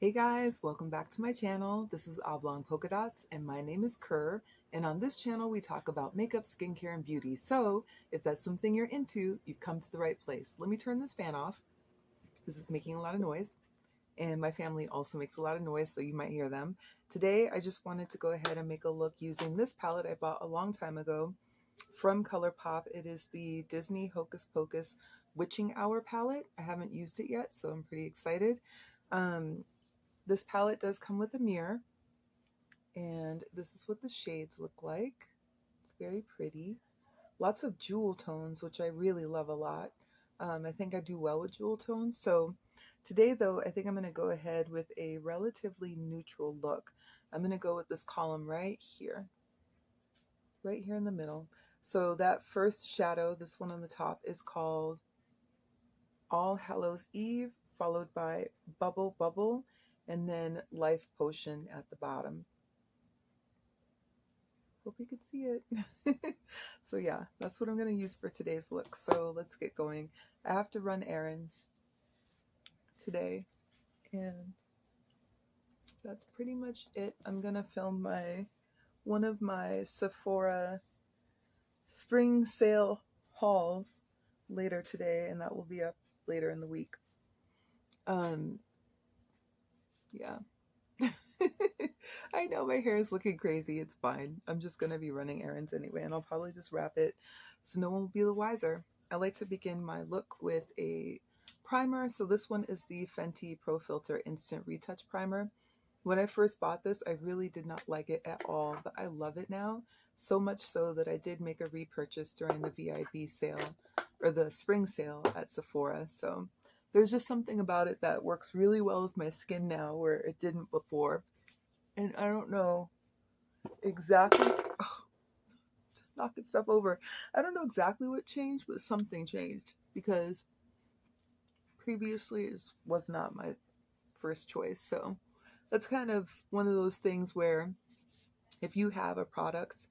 Hey guys, welcome back to my channel. This is Oblong Polka Dots and my name is Kerr, and on this channel we talk about makeup, skincare, and beauty. So if that's something you're into, you've come to the right place. Let me turn this fan off. This is making a lot of noise, and my family also makes a lot of noise, so you might hear them. Today I just wanted to go ahead and make a look using this palette I bought a long time ago from ColourPop. It is the Disney Hocus Pocus Witching Hour palette. I haven't used it yet, so I'm pretty excited. This palette does come with a mirror, and this is what the shades look like. It's very pretty. Lots of jewel tones, which I really love a lot. I think I do well with jewel tones. So today, though, I think I'm going to go ahead with a relatively neutral look. I'm going to go with this column right here in the middle. So that first shadow, this one on the top, is called All Hallows Eve, followed by Bubble Bubble, and then Life Potion at the bottom. Hope you could see it. So yeah, that's what I'm going to use for today's look. So let's get going. I have to run errands today, and that's pretty much it. I'm going to film one of my Sephora spring sale hauls later today, and that will be up later in the week. Yeah. I know my hair is looking crazy. It's fine. I'm just going to be running errands anyway, and I'll probably just wrap it so no one will be the wiser. I like to begin my look with a primer. So this one is the Fenty Pro Filter Instant Retouch Primer. When I first bought this, I really did not like it at all, but I love it now. So much so that I did make a repurchase during the VIB sale, or the spring sale at Sephora. So there's just something about it that works really well with my skin now where it didn't before. And I don't know exactly, just knocking stuff over. I don't know exactly what changed, but something changed, because previously it was not my first choice. So that's kind of one of those things where if you have a product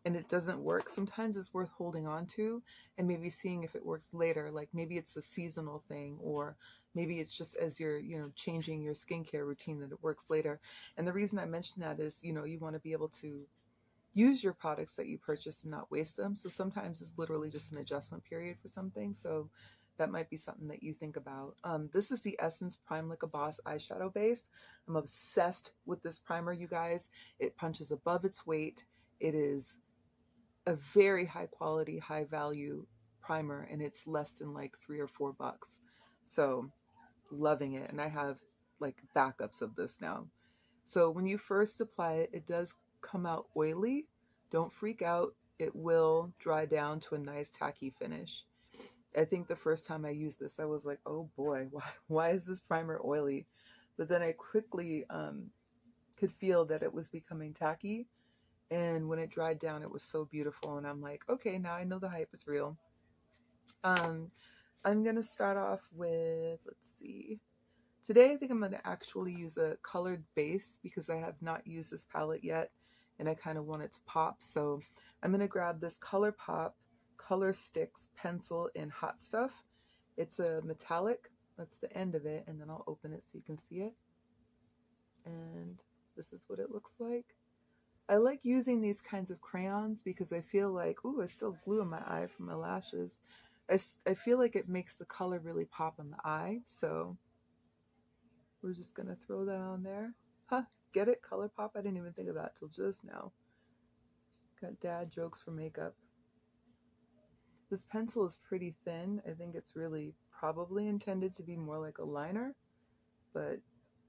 and it doesn't work, sometimes it's worth holding on to and maybe seeing if it works later. Like maybe it's a seasonal thing, or maybe it's just as you're, changing your skincare routine that it works later. And the reason I mention that is, you want to be able to use your products that you purchase and not waste them. So sometimes it's literally just an adjustment period for something. So that might be something that you think about. This is the Essence Prime Like a Boss eyeshadow base. I'm obsessed with this primer, you guys. It punches above its weight. It is a very high quality, high value primer, and it's less than like $3 or $4. So loving it. And I have like backups of this now. So when you first apply it, it does come out oily. Don't freak out. It will dry down to a nice tacky finish. I think the first time I used this, I was like, oh boy, why is this primer oily? But then I quickly could feel that it was becoming tacky. And when it dried down, it was so beautiful. And I'm like, okay, now I know the hype is real. Um, I'm going to start off with, let's see. Today, I think I'm going to actually use a colored base because I have not used this palette yet and I kind of want it to pop. So I'm going to grab this ColourPop Color Sticks pencil in Hot Stuff. It's a metallic. That's the end of it. And then I'll open it so you can see it. And this is what it looks like. I like using these kinds of crayons because I feel like, ooh, I still have glue in my eye from my lashes. I feel like it makes the color really pop in the eye. So we're just going to throw that on there. Huh, get it? ColourPop? I didn't even think of that till just now. Got dad jokes for makeup. This pencil is pretty thin. I think it's really probably intended to be more like a liner, but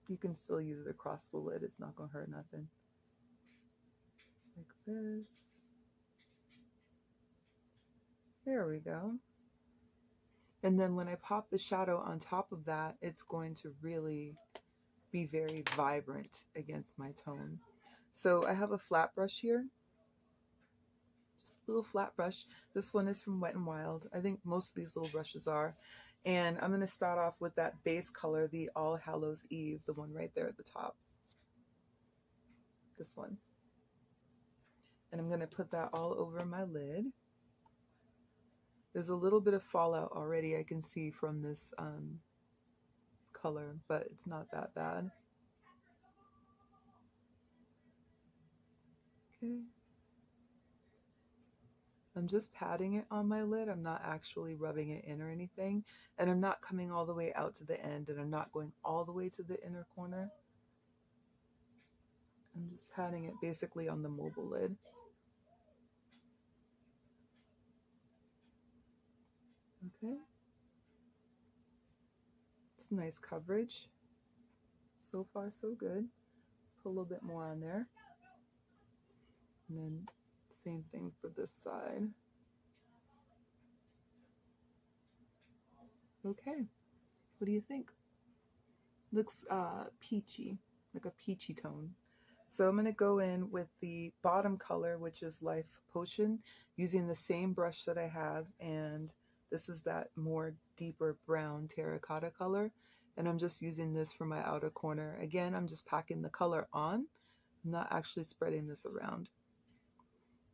you can still use it across the lid. It's not going to hurt nothing. Like this. There we go. And then when I pop the shadow on top of that, it's going to really be very vibrant against my tone. So I have a flat brush here. Just a little flat brush. This one is from Wet n Wild. I think most of these little brushes are. And I'm going to start off with that base color, the All Hallows Eve, the one right there at the top. This one. And I'm going to put that all over my lid. There's a little bit of fallout already I can see from this color, but it's not that bad. Okay. I'm just patting it on my lid. I'm not actually rubbing it in or anything. And I'm not coming all the way out to the end, and I'm not going all the way to the inner corner. I'm just patting it basically on the mobile lid. Okay. It's nice coverage. So far, so good. Let's put a little bit more on there. And then same thing for this side. Okay. What do you think? Looks peachy, like a peachy tone. So I'm going to go in with the bottom color, which is Life Potion, using the same brush that I have, and this is that more deeper brown terracotta color, and I'm just using this for my outer corner. Again, I'm just packing the color on. I'm not actually spreading this around.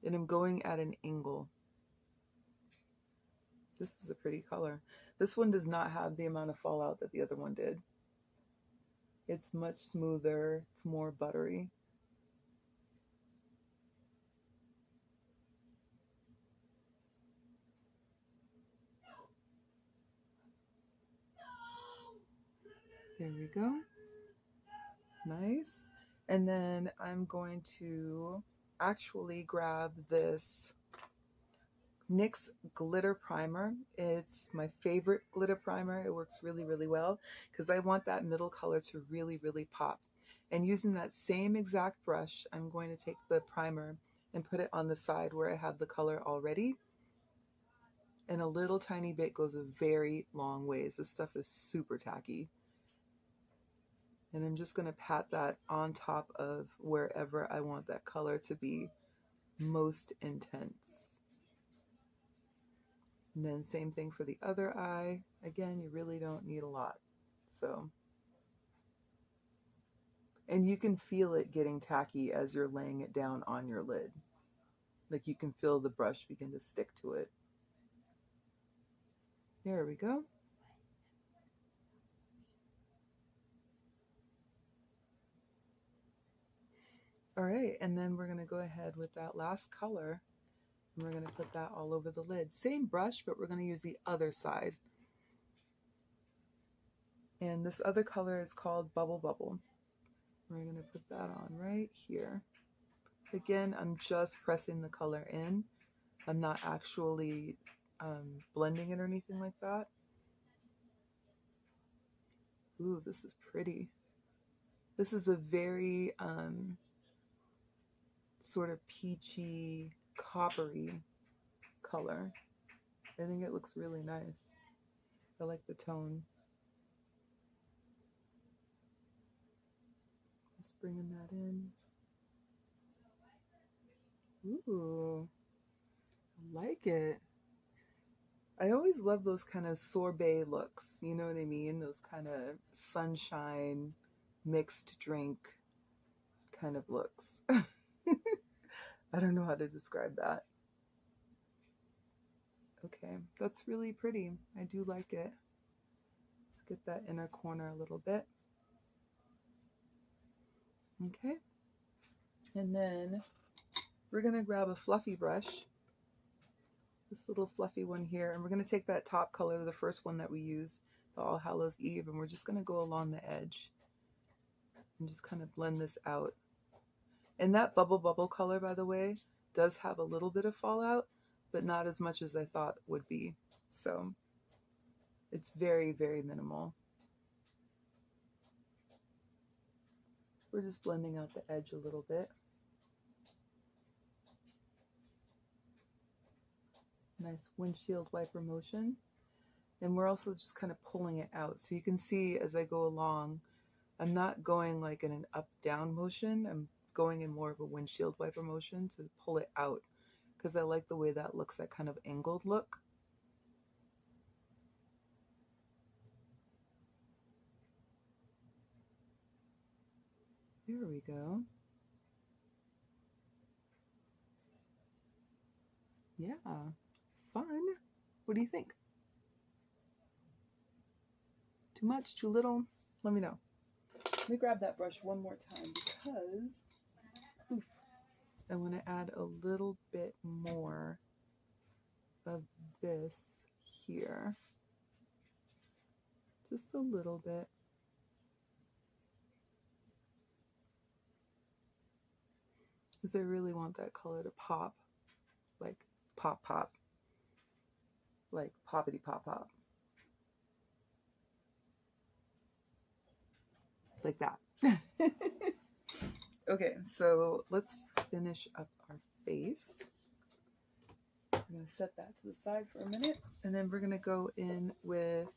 And I'm going at an angle. This is a pretty color. This one does not have the amount of fallout that the other one did. It's much smoother, it's more buttery. There we go. Nice. And then I'm going to actually grab this NYX glitter primer. It's my favorite glitter primer. It works really, really well because I want that middle color to really, really pop. And using that same exact brush, I'm going to take the primer and put it on the side where I have the color already. And a little tiny bit goes a very long ways. This stuff is super tacky. And I'm just going to pat that on top of wherever I want that color to be most intense. And then same thing for the other eye. Again, you really don't need a lot. So, and you can feel it getting tacky as you're laying it down on your lid. Like you can feel the brush begin to stick to it. There we go. All right, and then we're going to go ahead with that last color, and we're going to put that all over the lid. Same brush, but we're going to use the other side. And this other color is called Bubble Bubble. We're going to put that on right here. Again, I'm just pressing the color in. I'm not actually blending it or anything like that. Ooh, this is pretty. This is a very sort of peachy, coppery color. I think it looks really nice. I like the tone. Just bringing that in. Ooh, I like it. I always love those kind of sorbet looks, you know what I mean? Those kind of sunshine, mixed drink kind of looks. I don't know how to describe that. Okay, that's really pretty. I do like it. Let's get that inner corner a little bit. Okay, and then we're gonna grab a fluffy brush, this little fluffy one here, and we're gonna take that top color, the first one that we use, the All Hallows Eve, and we're just gonna go along the edge and just kind of blend this out. And that Bubble Bubble color, by the way, does have a little bit of fallout, but not as much as I thought would be. So it's very, very minimal. We're just blending out the edge a little bit. Nice windshield wiper motion. And we're also just kind of pulling it out. So you can see as I go along, I'm not going like in an up-down motion. I'm going in more of a windshield wiper motion to pull it out because I like the way that looks, that kind of angled look. There we go. Yeah, fun. What do you think? Too much, too little? Let me know. Let me grab that brush one more time because, oof, I want to add a little bit more of this here. Just a little bit. Because I really want that color to pop. Like pop pop. Like poppity pop pop. Like that. Okay, so let's finish up our face. I'm going to set that to the side for a minute, and then we're going to go in with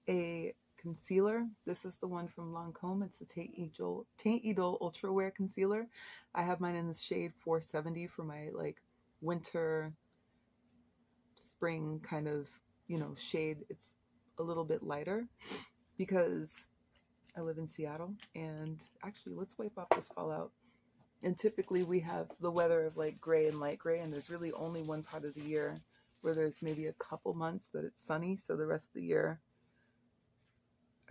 a concealer. This is the one from Lancome. It's the Teint Idole Ultra Wear Concealer. I have mine in the shade 470 for my like winter, spring kind of, you know, shade. It's a little bit lighter because I live in Seattle, and actually let's wipe off this fallout. And typically we have the weather of like gray and light gray, and there's really only one part of the year where there's maybe a couple months that it's sunny. So the rest of the year,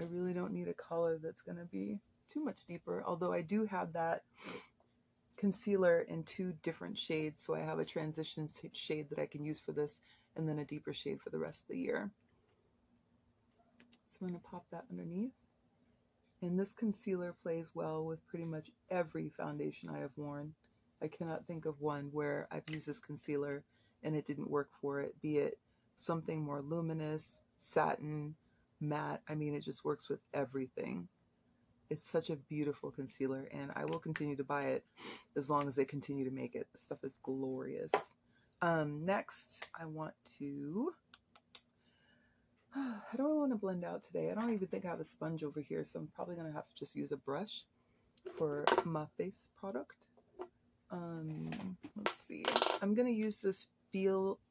I really don't need a color that's going to be too much deeper. Although I do have that concealer in 2 different shades. So I have a transition shade that I can use for this, and then a deeper shade for the rest of the year. So I'm going to pop that underneath. And this concealer plays well with pretty much every foundation I have worn. I cannot think of one where I've used this concealer and it didn't work for it, be it something more luminous, satin, matte. I mean, it just works with everything. It's such a beautiful concealer, and I will continue to buy it as long as they continue to make it. This stuff is glorious. Next, I want to... How do I want to blend out today? I don't even think I have a sponge over here, so I'm probably going to have to just use a brush for my face product. Let's see. I'm going to use this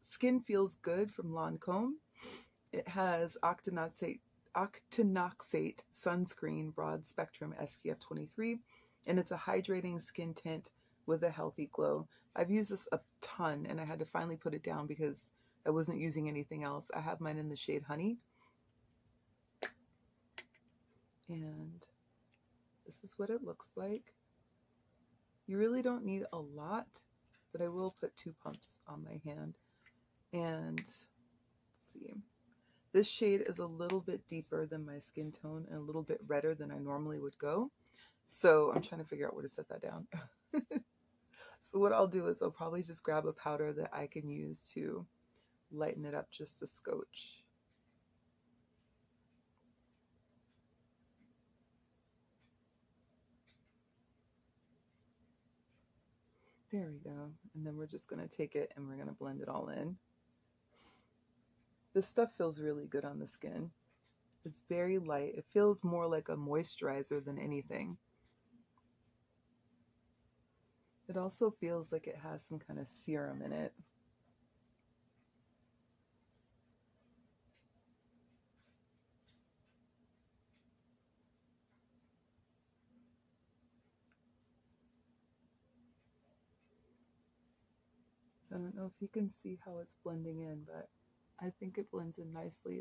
Skin Feels Good from Lancome. It has octinoxate sunscreen, broad spectrum SPF 23, and it's a hydrating skin tint with a healthy glow. I've used this a ton, and I had to finally put it down because I wasn't using anything else. I have mine in the shade Honey. And this is what it looks like. You really don't need a lot, but I will put 2 pumps on my hand. And let's see. This shade is a little bit deeper than my skin tone and a little bit redder than I normally would go. So I'm trying to figure out where to set that down. So what I'll do is I'll probably just grab a powder that I can use to lighten it up just a scotch. There we go. And then we're just going to take it and we're going to blend it all in. This stuff feels really good on the skin. It's very light. It feels more like a moisturizer than anything. It also feels like it has some kind of serum in it. I don't know if you can see how it's blending in, but I think it blends in nicely.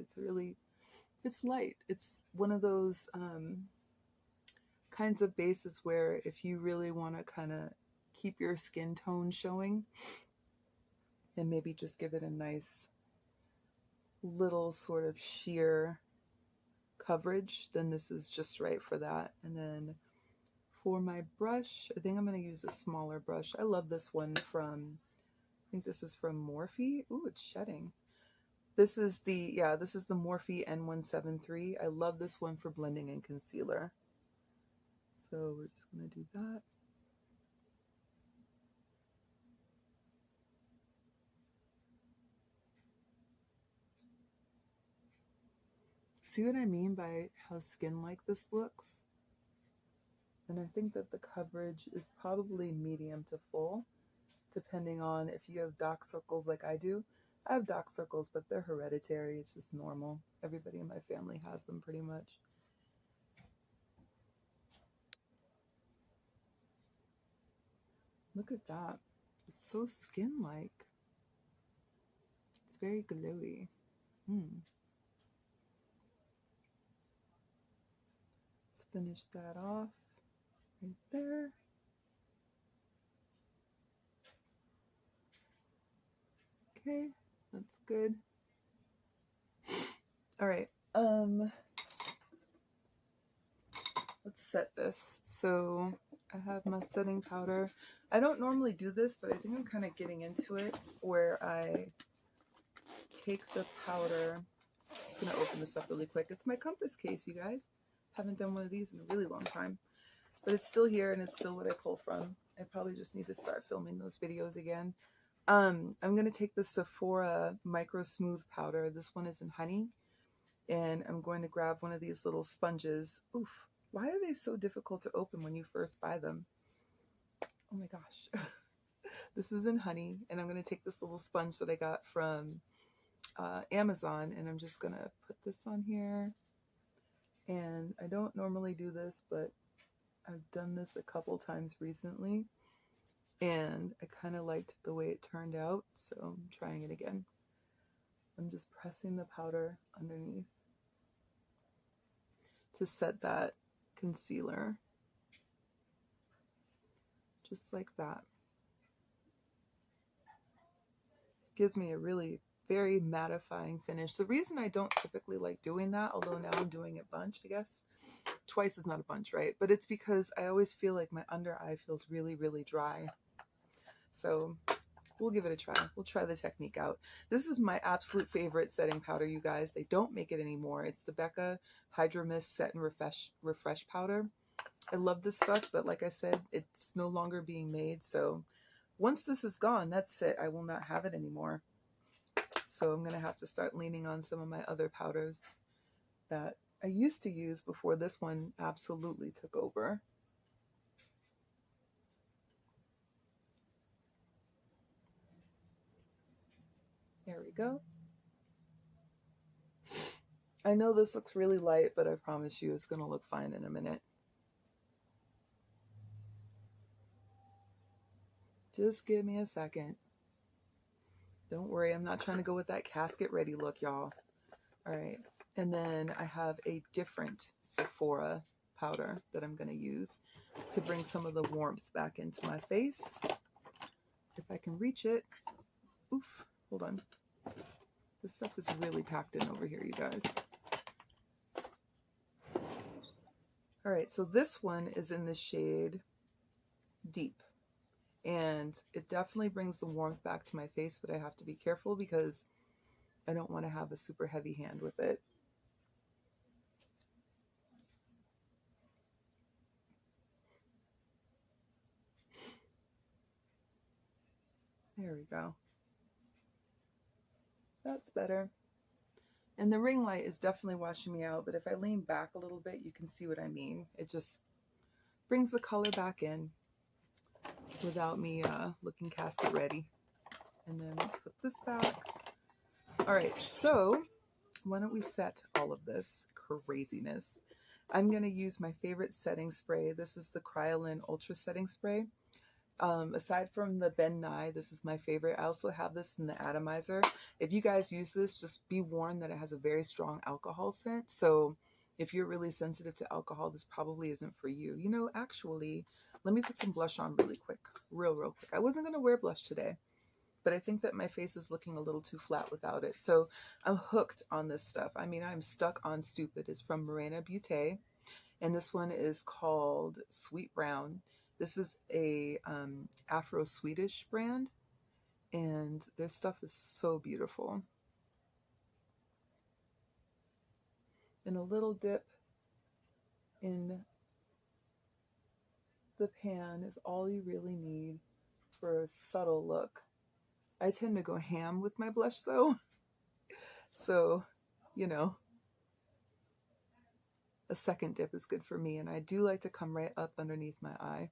It's light. It's one of those kinds of bases where if you really want to kind of keep your skin tone showing and maybe just give it a nice little sort of sheer coverage, then this is just right for that. And then for my brush, I think I'm going to use a smaller brush. I love this one from, I think this is from Morphe. Ooh, it's shedding. This is the Morphe N173. I love this one for blending in concealer. So we're just going to do that. See what I mean by how skin-like this looks? And I think that the coverage is probably medium to full, depending on if you have dark circles like I do. I have dark circles, but they're hereditary. It's just normal. Everybody in my family has them pretty much. Look at that. It's so skin-like. It's very glowy. Let's finish that off right there. Okay, that's good. All right, let's set this. So I have my setting powder. I don't normally do this, but I think I'm kind of getting into it where I take the powder. I'm just gonna open this up really quick. It's my compass case, you guys. Haven't done one of these in a really long time, but it's still here and it's still what I pull from. I probably just need to start filming those videos again. I'm gonna take the Sephora Micro Smooth Powder. This one is in honey, and I'm going to grab one of these little sponges. Oof, why are they so difficult to open when you first buy them? Oh my gosh. This is in honey, and I'm gonna take this little sponge that I got from Amazon, and I'm just gonna put this on here. And I don't normally do this, but I've done this a couple times recently, and I kind of liked the way it turned out, so I'm trying it again. I'm just pressing the powder underneath to set that concealer, just like that. Gives me a really very mattifying finish. The reason I don't typically like doing that, although now I'm doing it a bunch, I guess. Twice is not a bunch, right? But it's because I always feel like my under eye feels really, really dry. So we'll give it a try. We'll try the technique out. This is my absolute favorite setting powder, you guys. They don't make it anymore. It's the Becca Hydro Mist Set and Refresh Powder. I love this stuff, but like I said, it's no longer being made. So once this is gone, that's it. I will not have it anymore. So I'm going to have to start leaning on some of my other powders that I used to use before this one absolutely took over. There we go. I know this looks really light, but I promise you it's going to look fine in a minute. Just give me a second. Don't worry, I'm not trying to go with that casket ready look, y'all. All right, and then I have a different Sephora powder that I'm going to use to bring some of the warmth back into my face. If I can reach it. Oof, hold on. This stuff is really packed in over here, you guys. All right, so this one is in the shade Deep. And it definitely brings the warmth back to my face, but I have to be careful because I don't want to have a super heavy hand with it. There we go. That's better. And the ring light is definitely washing me out, but if I lean back a little bit, you can see what I mean. It just brings the color back in without me looking casket ready. And then let's put this back. All right, so why don't we set all of this craziness? I'm going to use my favorite setting spray. This is the Kryolan Ultra Setting Spray. Aside from the Ben Nye, this is my favorite. I also have this in the atomizer. If you guys use this, just be warned that it has a very strong alcohol scent. So if you're really sensitive to alcohol, this probably isn't for you. You know, actually, let me put some blush on really quick. Real quick. I wasn't going to wear blush today, but I think that my face is looking a little too flat without it. So I'm hooked on this stuff. I mean, I'm stuck on Stupid. It's from Morena Beauté. And this one is called Sweet Brown. This is a Afro-Swedish brand, and their stuff is so beautiful. And a little dip in the pan is all you really need for a subtle look. I tend to go ham with my blush though, so, you know, a second dip is good for me, and I do like to come right up underneath my eye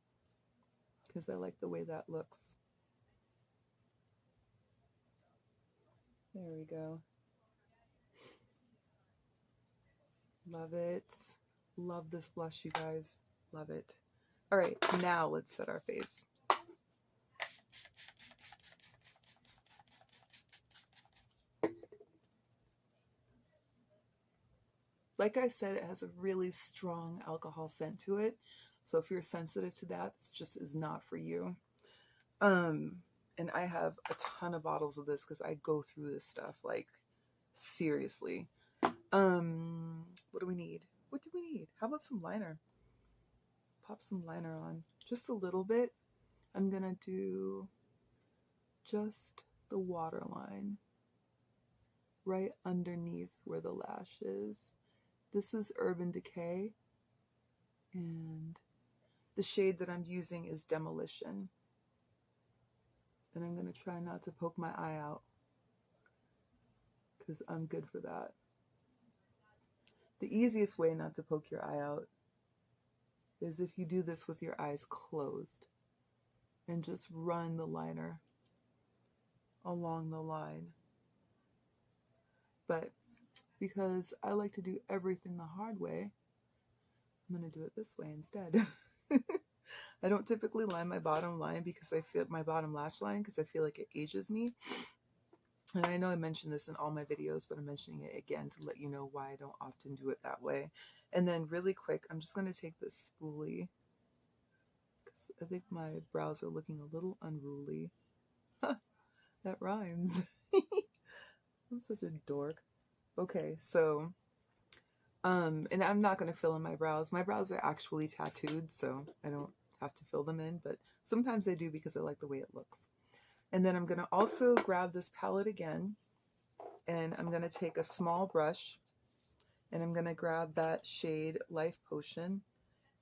because I like the way that looks. There we go. Love it. Love this blush, you guys. Love it. All right, now let's set our face. Like I said, it has a really strong alcohol scent to it. So if you're sensitive to that, this just is not for you. And And I have a ton of bottles of this because I go through this stuff, like, seriously. What do we need? What do we need? How about some liner? Pop some liner on. Just a little bit. I'm gonna do just the waterline right underneath where the lash is. This is Urban Decay, and the shade that I'm using is Demolition. And I'm gonna try not to poke my eye out because I'm good for that. The easiest way not to poke your eye out is if you do this with your eyes closed and just run the liner along the line. But because I like to do everything the hard way, I'm going to do it this way instead. I don't typically line my bottom line because I feel my bottom lash line because I feel like it ages me. And I know I mentioned this in all my videos, but I'm mentioning it again to let you know why I don't often do it that way. And then really quick, I'm just going to take this spoolie because I think my brows are looking a little unruly. That rhymes. I'm such a dork. Okay, so, and I'm not going to fill in my brows. My brows are actually tattooed, so I don't have to fill them in, but sometimes I do because I like the way it looks. And then I'm going to also grab this palette again, and I'm going to take a small brush, and I'm going to grab that shade Life Potion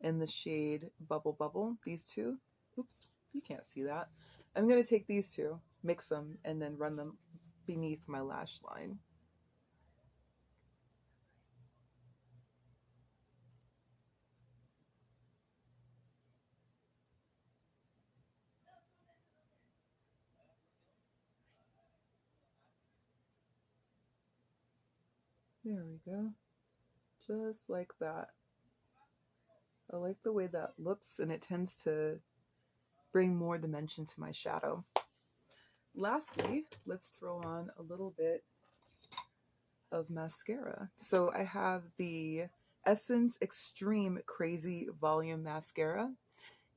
and the shade Bubble Bubble, these two. Oops, you can't see that. I'm going to take these two, mix them, and then run them beneath my lash line. There we go. Just like that. I like the way that looks, and it tends to bring more dimension to my shadow. Lastly, let's throw on a little bit of mascara. So I have the Essence Extreme Crazy Volume Mascara,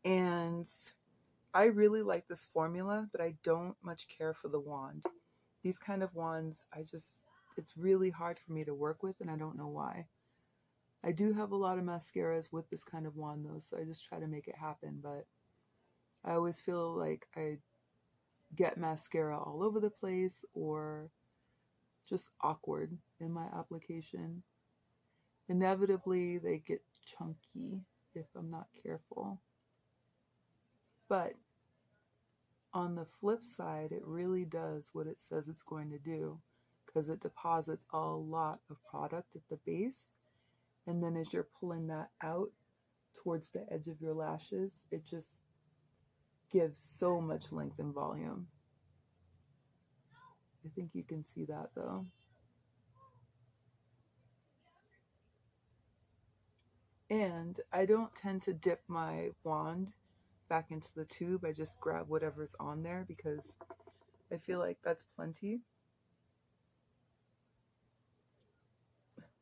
and I really like this formula, but I don't much care for the wand. These kind of wands, it's really hard for me to work with, and I don't know why. I do have a lot of mascaras with this kind of wand though, so I just try to make it happen, but I always feel like I get mascara all over the place or just awkward in my application. Inevitably, they get chunky if I'm not careful. But on the flip side, it really does what it says it's going to do because it deposits a lot of product at the base. And then as you're pulling that out towards the edge of your lashes, it just gives so much length and volume. I think you can see that though. And I don't tend to dip my wand back into the tube. I just grab whatever's on there because I feel like that's plenty.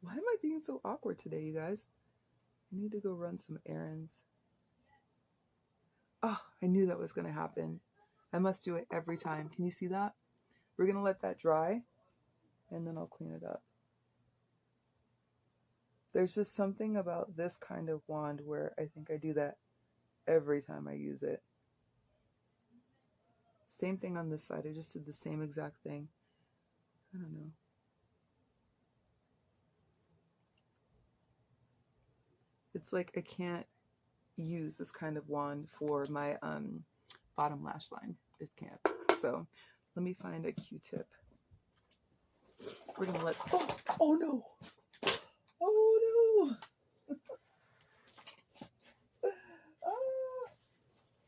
Why am I being so awkward today, you guys? I need to go run some errands. Oh, I knew that was going to happen. I must do it every time. Can you see that? We're going to let that dry, and then I'll clean it up. There's just something about this kind of wand where I think I do that every time I use it. Same thing on this side. I just did the same exact thing. I don't know. It's like I can't use this kind of wand for my bottom lash line. Just can't. So let me find a Q-tip. We're gonna let. Oh no! Oh no!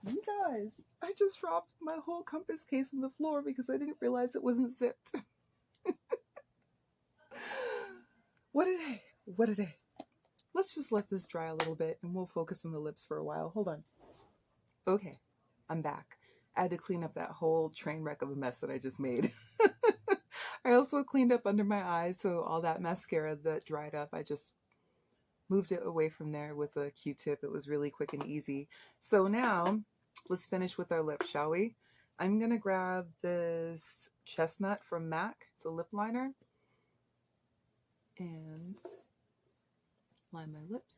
You guys, I just dropped my whole compass case on the floor because I didn't realize it wasn't zipped. What a day! What a day! Let's just let this dry a little bit and we'll focus on the lips for a while. Hold on. Okay, I'm back. I had to clean up that whole train wreck of a mess that I just made. I also cleaned up under my eyes, so all that mascara that dried up, I just moved it away from there with a Q-tip. It was really quick and easy. So now, let's finish with our lips, shall we? I'm going to grab this Chestnut from MAC. It's a lip liner. And line my lips.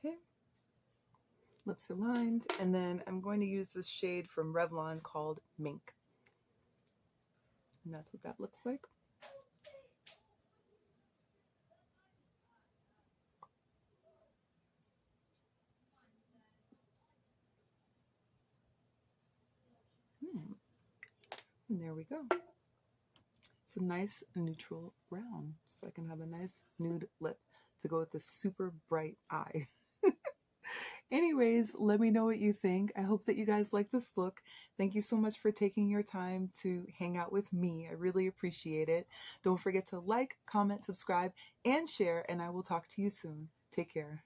Okay. Lips are lined. And then I'm going to use this shade from Revlon called Mink. And that's what that looks like. And there we go. It's a nice neutral brown, so I can have a nice nude lip to go with this super bright eye. Anyways, let me know what you think. I hope that you guys like this look. Thank you so much for taking your time to hang out with me. I really appreciate it. Don't forget to like, comment, subscribe, and share, and I will talk to you soon. Take care.